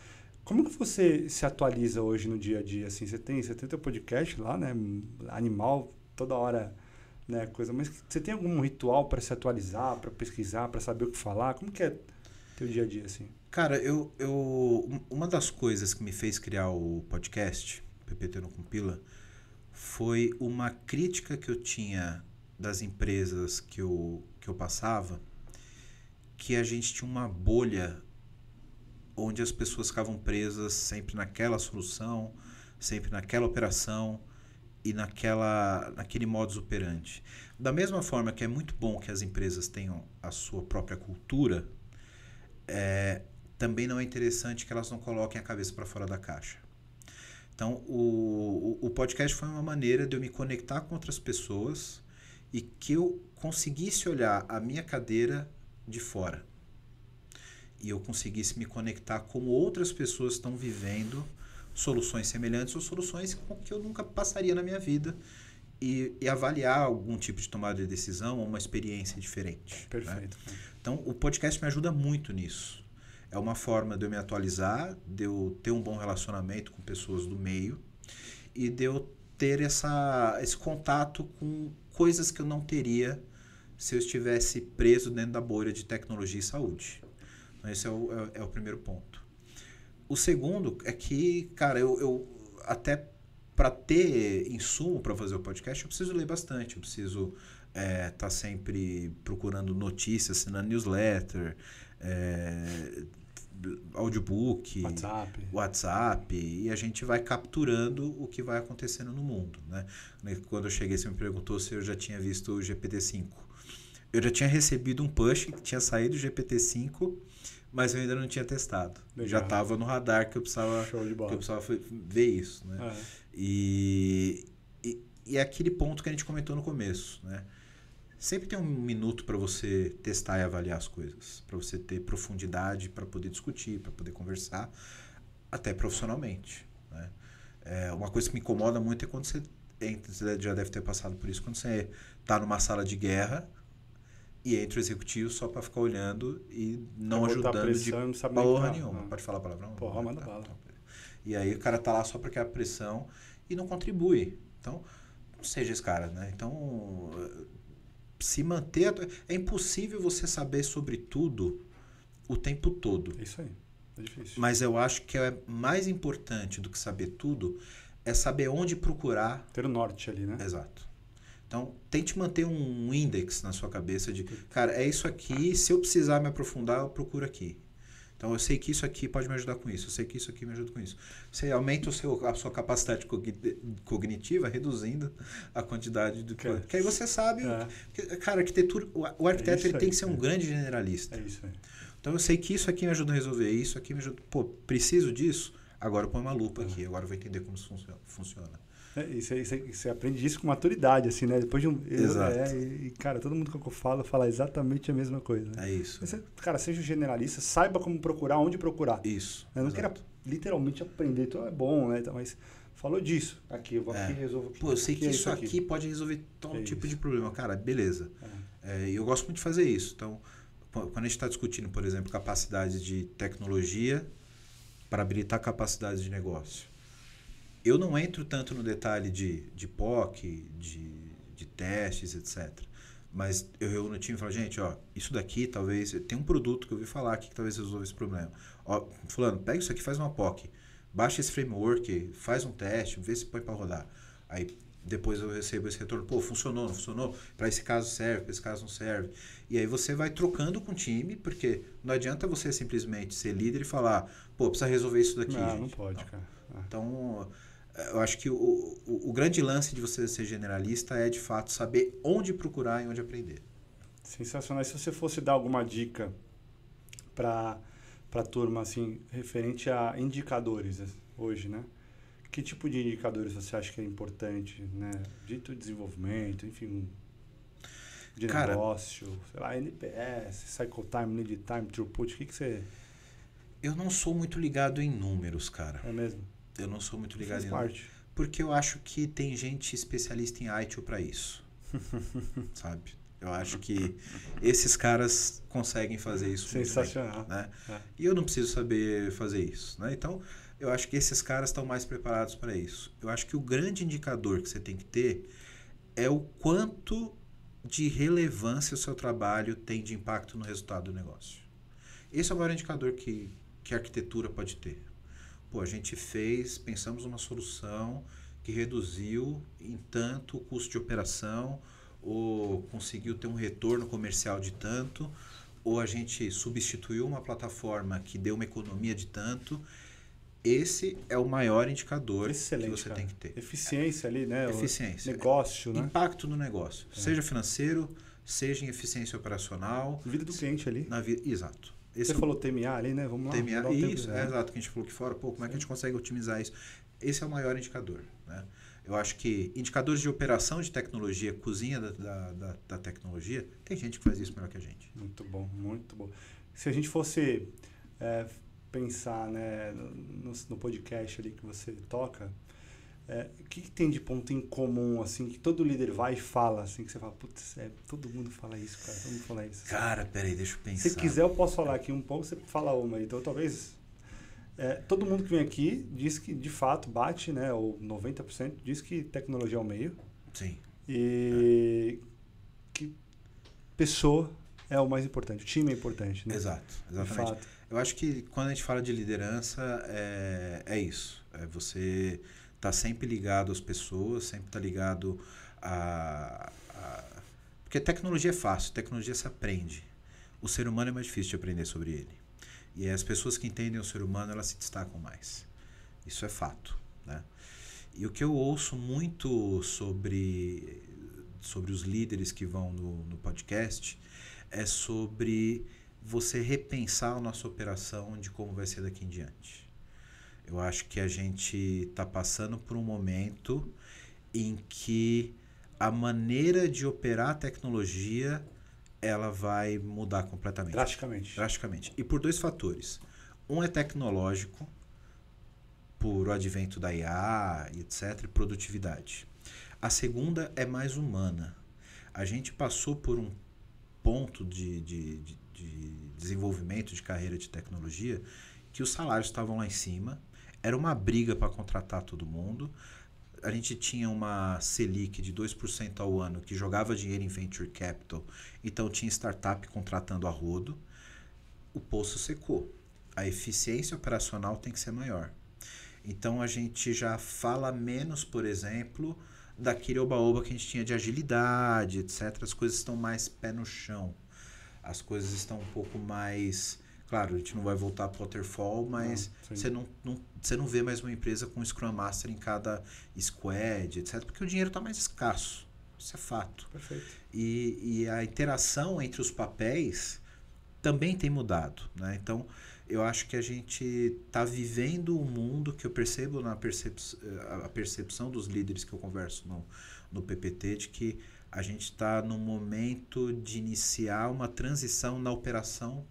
Como que você se atualiza hoje no dia a dia? Assim, você tem teu podcast lá, né? Animal, toda hora, né? Coisa. Mas você tem algum ritual para se atualizar, para pesquisar, para saber o que falar? Como que é teu dia a dia, assim? Cara, uma das coisas que me fez criar o podcast, PPT Não Compila, foi uma crítica que eu tinha das empresas que eu passava, que a gente tinha uma bolha onde as pessoas ficavam presas sempre naquela solução, sempre naquela operação e naquele modus operandi. Da mesma forma que é muito bom que as empresas tenham a sua própria cultura, também não é interessante que elas não coloquem a cabeça para fora da caixa. Então, o podcast foi uma maneira de eu me conectar com outras pessoas e que eu conseguisse olhar a minha cadeira de fora. E eu conseguisse me conectar como outras pessoas estão vivendo soluções semelhantes ou soluções que eu nunca passaria na minha vida e avaliar algum tipo de tomada de decisão ou uma experiência diferente. Perfeito. Né? Então, o podcast me ajuda muito nisso. É uma forma de eu me atualizar, de eu ter um bom relacionamento com pessoas do meio e de eu ter esse contato com coisas que eu não teria se eu estivesse preso dentro da bolha de tecnologia e saúde. Então, esse é o primeiro ponto. O segundo é que, cara, eu até para ter insumo para fazer o podcast, eu preciso ler bastante, eu preciso tá sempre procurando notícias, assinando newsletter, audiobook, WhatsApp, e a gente vai capturando o que vai acontecendo no mundo, né? Quando eu cheguei, você me perguntou se eu já tinha visto o GPT-5. Eu já tinha recebido um push que tinha saído o GPT-5, mas eu ainda não tinha testado. Legal. Já estava no radar que eu precisava ver isso, né? E é aquele ponto que a gente comentou no começo, né? Sempre tem um minuto para você testar e avaliar as coisas, para você ter profundidade, para poder discutir, para poder conversar, até profissionalmente, né? Uma coisa que me incomoda muito é quando você já deve ter passado por isso, quando você está numa sala de guerra e entra o executivo só para ficar olhando e não ajudando de porra nenhuma. Não. Pode falar palavrão? Porra, manda bala. E aí o cara tá lá só porque é a pressão e não contribui. Então, não seja esse cara, né? Então, se manter... É impossível você saber sobre tudo o tempo todo. Isso aí, é difícil. Mas eu acho que é mais importante do que saber tudo é saber onde procurar. Ter o norte ali, né? Exato. Então, tente manter um index na sua cabeça de, cara, é isso aqui, se eu precisar me aprofundar, eu procuro aqui. Então, eu sei que isso aqui pode me ajudar com isso, eu sei que isso aqui me ajuda com isso. Você aumenta a sua capacidade cognitiva, reduzindo a quantidade do que aí você sabe. Cara, arquitetura, o arquiteto ele tem que ser um grande generalista. É isso aí. Então, eu sei que isso aqui me ajuda a resolver, isso aqui me ajuda... Pô, preciso disso? Agora eu ponho uma lupa aqui, agora eu vou entender como isso funciona. E você aprende isso com maturidade, assim, né? Depois de Exato. Cara, todo mundo que eu falo fala exatamente a mesma coisa. Né? É isso. Você, cara, seja generalista, saiba como procurar, onde procurar. Isso. Eu não queira literalmente aprender, então é bom, né? Então, mas falou disso. Aqui, eu vou aqui e resolvo aqui. Pô, eu sei que isso aqui pode resolver tal tipo de problema. Cara, beleza. E eu gosto muito de fazer isso. Então, quando a gente está discutindo, por exemplo, capacidades de tecnologia para habilitar capacidades de negócio, eu não entro tanto no detalhe de POC, de testes, etc. Mas eu reúno o time e falo, gente, ó, isso daqui talvez... Tem um produto que eu ouvi falar aqui que talvez resolva esse problema. Ó, fulano, pega isso aqui, faz uma POC. Baixa esse framework, faz um teste, vê se põe para rodar. Aí depois eu recebo esse retorno. Pô, funcionou, não funcionou? Para esse caso serve, para esse caso não serve. E aí você vai trocando com o time, porque não adianta você simplesmente ser líder e falar, pô, precisa resolver isso daqui, gente. Não pode, cara. Então... Eu acho que o grande lance de você ser generalista é, de fato, saber onde procurar e onde aprender. Sensacional. E se você fosse dar alguma dica para a turma, assim, referente a indicadores hoje, né? Que tipo de indicadores você acha que é importante, né? Dito desenvolvimento, enfim, de negócio, sei lá, NPS, Cycle Time, Lead Time, Throughput, o que você... Eu não sou muito ligado em números, cara. É mesmo? Eu não sou muito ligado em números. Porque eu acho que tem gente especialista em ITIL para isso. Sabe? Eu acho que esses caras conseguem fazer isso. Sensacional. Muito bem, né? E eu não preciso saber fazer isso. Né? Então, eu acho que esses caras estão mais preparados para isso. Eu acho que o grande indicador que você tem que ter é o quanto de relevância o seu trabalho tem de impacto no resultado do negócio. Esse é o maior indicador que a arquitetura pode ter. Pô, a gente pensamos numa solução que reduziu em tanto o custo de operação, ou conseguiu ter um retorno comercial de tanto, ou a gente substituiu uma plataforma que deu uma economia de tanto. Esse é o maior indicador que você tem que ter. Eficiência ali, né? Eficiência. Negócio, né? Impacto no negócio. Seja financeiro, seja em eficiência operacional. Vida do cliente ali. Exato. Você falou TMA ali, né? Vamos lá. TMA, isso, exato, que a gente falou aqui fora. Pô, como é que a gente consegue otimizar isso? Esse é o maior indicador, né? Eu acho que indicadores de operação de tecnologia, cozinha da tecnologia, tem gente que faz isso melhor que a gente. Muito bom, muito bom. Se a gente fosse pensar, né, no podcast ali que você toca, o que tem de ponto em comum, assim, que todo líder vai e fala, assim, que você fala, putz, todo mundo fala isso, cara, todo mundo fala isso. Cara, peraí, deixa eu pensar. Se quiser, eu posso falar aqui um pouco, você fala uma, então talvez Todo mundo que vem aqui diz que, de fato, bate, né? Ou 90% diz que tecnologia é o meio. Sim. E que pessoa é o mais importante. O time é importante, né? Exato, exatamente. De fato. Eu acho que quando a gente fala de liderança, é isso. É você tá sempre ligado às pessoas, sempre tá ligado Porque tecnologia é fácil, tecnologia se aprende. O ser humano é mais difícil de aprender sobre ele. E as pessoas que entendem o ser humano, elas se destacam mais. Isso é fato, né? E o que eu ouço muito sobre os líderes que vão no podcast é sobre você repensar a nossa operação de como vai ser daqui em diante. Eu acho que a gente está passando por um momento em que a maneira de operar a tecnologia ela vai mudar completamente. Drasticamente. E por dois fatores. Um é tecnológico, por o advento da IA, etc., e produtividade. A segunda é mais humana. A gente passou por um ponto de desenvolvimento de carreira de tecnologia que os salários estavam lá em cima, era uma briga para contratar todo mundo. A gente tinha uma Selic de 2% ao ano que jogava dinheiro em venture capital, então tinha startup contratando a rodo. O poço secou. A eficiência operacional tem que ser maior. Então a gente já fala menos, por exemplo, daquele oba-oba que a gente tinha de agilidade, etc. As coisas estão mais pé no chão. As coisas estão um pouco mais... Claro, a gente não vai voltar para o waterfall, mas você não vê mais uma empresa com Scrum Master em cada squad, etc. Porque o dinheiro está mais escasso. Isso é fato. Perfeito. E a interação entre os papéis também tem mudado, né? Então, eu acho que a gente está vivendo um mundo que eu percebo a percepção dos líderes que eu converso no PPT, de que a gente está no momento de iniciar uma transição na operação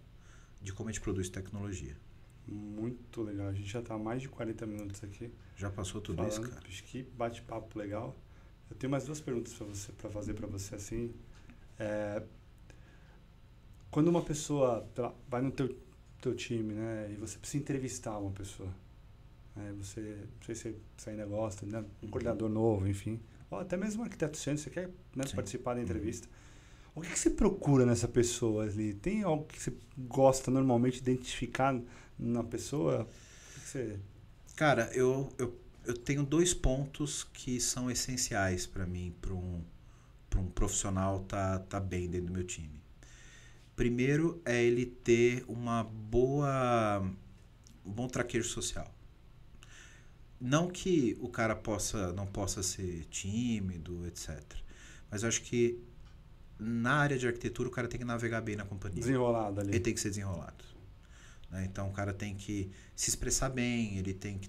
de como a gente produz tecnologia. Muito legal. A gente já está há mais de 40 minutos aqui. Já passou tudo falando, isso, cara? Acho que bate-papo legal. Eu tenho mais duas perguntas para fazer para você assim. Quando uma pessoa vai no teu time, né, e você precisa entrevistar uma pessoa, né, você, não sei se você ainda gosta, né, um coordenador novo, enfim, ou até mesmo um arquiteto sênior, você quer, né, participar da entrevista. O que você procura nessa pessoa ali? Tem algo que você gosta normalmente de identificar na pessoa? O que você... Cara, eu tenho 2 pontos que são essenciais para mim, para um profissional tá bem dentro do meu time. Primeiro é ele ter um bom traquejo social. Não que o cara não possa ser tímido, etc. Mas eu acho que na área de arquitetura o cara tem que navegar bem na companhia. Desenrolado ali. Ele tem que ser desenrolado. Né? Então o cara tem que se expressar bem, ele tem que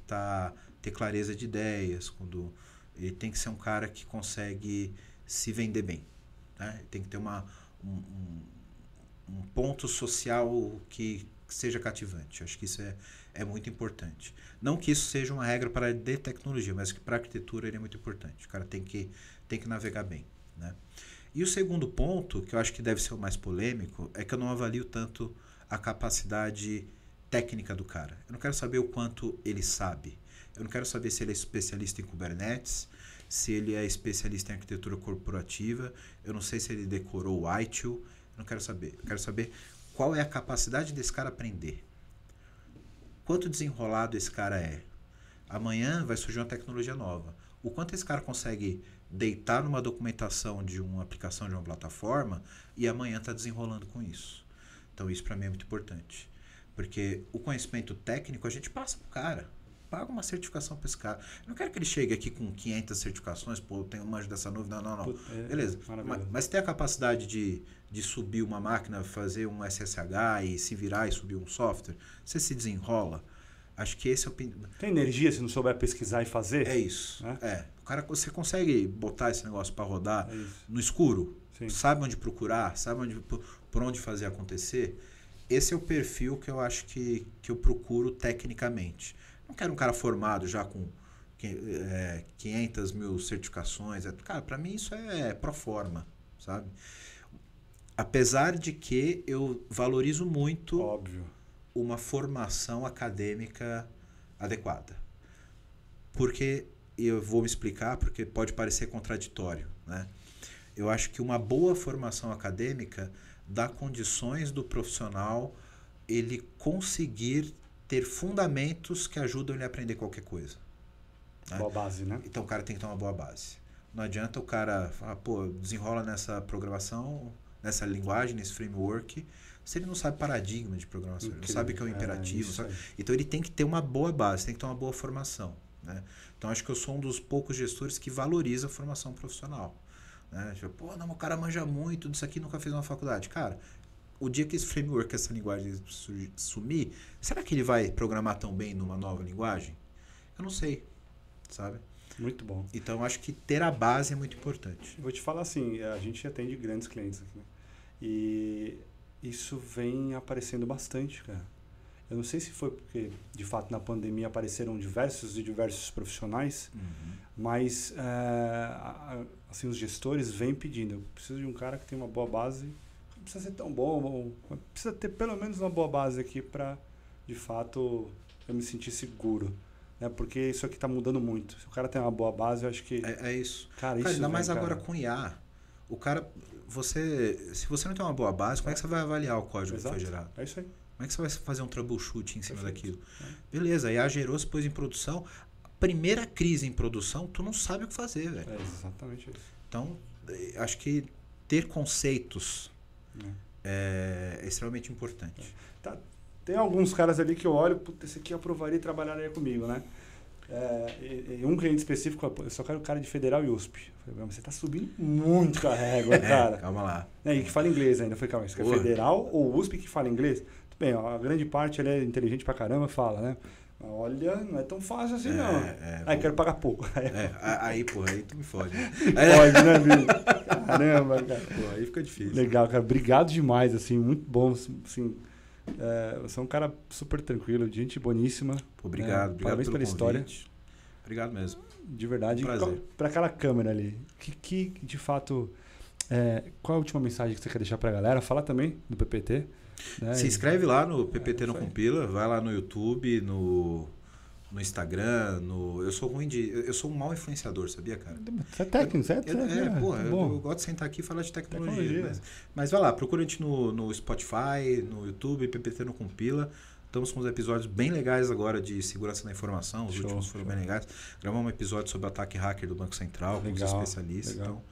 ter clareza de ideias, ele tem que ser um cara que consegue se vender bem. Né? Ele tem que ter um ponto social que seja cativante. Acho que isso é muito importante. Não que isso seja uma regra para a de tecnologia, mas que para a arquitetura ele é muito importante. O cara tem que navegar bem. Né? E o segundo ponto, que eu acho que deve ser o mais polêmico, é que eu não avalio tanto a capacidade técnica do cara. Eu não quero saber o quanto ele sabe. Eu não quero saber se ele é especialista em Kubernetes, se ele é especialista em arquitetura corporativa, eu não sei se ele decorou o ITIL, eu não quero saber. Eu quero saber qual é a capacidade desse cara aprender. Quanto desenrolado esse cara é. Amanhã vai surgir uma tecnologia nova. O quanto esse cara consegue deitar numa documentação de uma aplicação, de uma plataforma, e amanhã está desenrolando com isso. Então isso para mim é muito importante. Porque o conhecimento técnico a gente passa pro cara. Paga uma certificação para esse cara. Eu não quero que ele chegue aqui com 500 certificações, pô, eu tenho um manjo dessa nuvem. Não. Beleza. Mas tem a capacidade de subir uma máquina, fazer um SSH e se virar e subir um software, você se desenrola. Acho que esse é o... Tem energia se não souber pesquisar e fazer? É isso. O cara, você consegue botar esse negócio para rodar no escuro? Sim. Sabe onde procurar? Sabe por onde fazer acontecer? Esse é o perfil que eu acho que eu procuro tecnicamente. Não quero um cara formado já com 500 mil certificações. Cara, para mim isso é pro forma, sabe? Apesar de que eu valorizo muito... Óbvio. uma formação acadêmica adequada. Porque, eu vou me explicar, porque pode parecer contraditório, né? Eu acho que uma boa formação acadêmica dá condições do profissional ele conseguir ter fundamentos que ajudam ele a aprender qualquer coisa. Né? Boa base, né? Então o cara tem que ter uma boa base. Não adianta o cara falar, pô, desenrola nessa programação, nessa linguagem, nesse framework, se ele não sabe paradigma de programação, ele não sabe o que é um imperativo. Então ele tem que ter uma boa base, tem que ter uma boa formação. Né? Então acho que eu sou um dos poucos gestores que valoriza a formação profissional. Né? Tipo, pô, não, o cara manja muito disso aqui, nunca fez uma faculdade. Cara, o dia que esse framework, essa linguagem sumir, será que ele vai programar tão bem numa nova linguagem? Eu não sei, sabe? Muito bom. Então, acho que ter a base é muito importante. Vou te falar assim, a gente atende grandes clientes aqui, né? E isso vem aparecendo bastante, cara. Eu não sei se foi porque, de fato, na pandemia apareceram diversos profissionais, mas assim, os gestores vêm pedindo. Eu preciso de um cara que tem uma boa base, não precisa ser tão bom, precisa ter pelo menos uma boa base aqui para, de fato, eu me sentir seguro. Né? Porque isso aqui está mudando muito. Se o cara tem uma boa base, eu acho que... É isso. Cara, isso ainda mais cara. Agora com IA. O cara, se você não tem uma boa base, como é que você vai avaliar o código que foi gerado? É isso aí. Como é que você vai fazer um troubleshoot em cima daquilo? Beleza, a IA gerou, se pôs em produção. Primeira crise em produção, tu não sabe o que fazer, velho. É exatamente isso. Então, acho que ter conceitos é extremamente importante. Tá. Tem alguns caras ali que eu olho, esse aqui eu aprovaria e trabalharia comigo, né? Um cliente específico, eu só quero o cara de Federal e USP. Eu falei, você tá subindo muito a régua, cara. Calma lá. E que fala inglês ainda. Eu falei, calma, isso é Federal ou USP que fala inglês? Tudo bem, ó, a grande parte ele é inteligente pra caramba, fala, né? Olha, não é tão fácil assim, não. Aí quero pagar pouco. Aí tu me fode. Pode, né, bicho? Caramba, cara. Pô, aí fica difícil. Legal, cara. Obrigado demais, assim, muito bom, assim. Você é um cara super tranquilo, gente boníssima. Pô, obrigado Parabéns pela história. Obrigado mesmo. De verdade. Um prazer. Para aquela câmera ali, que de fato, qual a última mensagem que você quer deixar para a galera? Fala também do PPT. Né? Se inscreve lá no PPT Não Compila, vai lá no YouTube, no Instagram, eu sou um mau influenciador, sabia, cara? Você é técnico, certo? Eu gosto de sentar aqui e falar de tecnologia. Mas vai lá, procura a gente no Spotify, no YouTube, PPT Não Compila. Estamos com uns episódios bem legais agora de segurança da informação, os últimos foram bem legais. Gravamos um episódio sobre ataque hacker do Banco Central com os especialistas. Legal. Então,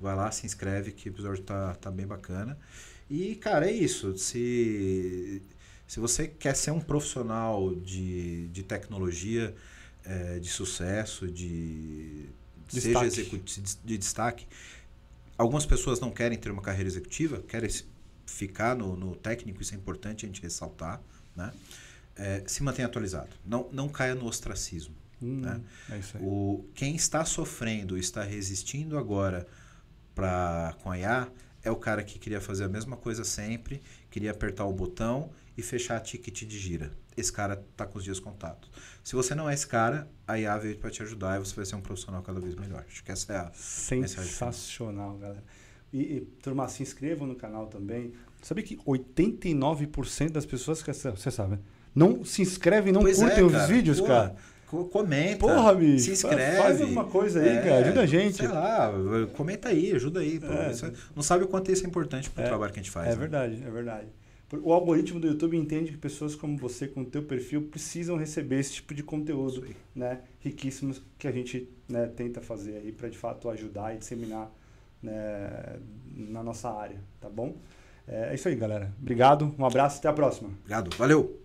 vai lá, se inscreve que o episódio tá bem bacana. E, cara, é isso. Se você quer ser um profissional de tecnologia, de sucesso, seja executivo, de destaque, algumas pessoas não querem ter uma carreira executiva, querem ficar no técnico, isso é importante a gente ressaltar, né? Se mantenha atualizado. Não caia no ostracismo. Né? É isso aí. Quem está sofrendo, está resistindo agora com a IA, é o cara que queria fazer a mesma coisa sempre, queria apertar o botão e fechar a ticket de gira. Esse cara está com os dias contados. Se você não é esse cara, a IA veio para te ajudar e você vai ser um profissional cada vez melhor. Acho que essa é a sensacional, galera. E turma, se inscrevam no canal também. Sabia que 89% das pessoas, você sabe, não se inscrevem, não curtem os vídeos, cara? Comenta, porra, bicho, se inscreve. Faz alguma coisa aí, cara, ajuda a gente. Sei lá, comenta aí, ajuda aí. Você não sabe o quanto isso é importante pro trabalho que a gente faz. É verdade, é verdade. O algoritmo do YouTube entende que pessoas como você, com o teu perfil, precisam receber esse tipo de conteúdo, né, riquíssimos, que a gente, né, tenta fazer aí para de fato ajudar e disseminar, né, na nossa área, tá bom? É isso aí, galera. Obrigado, um abraço, até a próxima. Obrigado, valeu!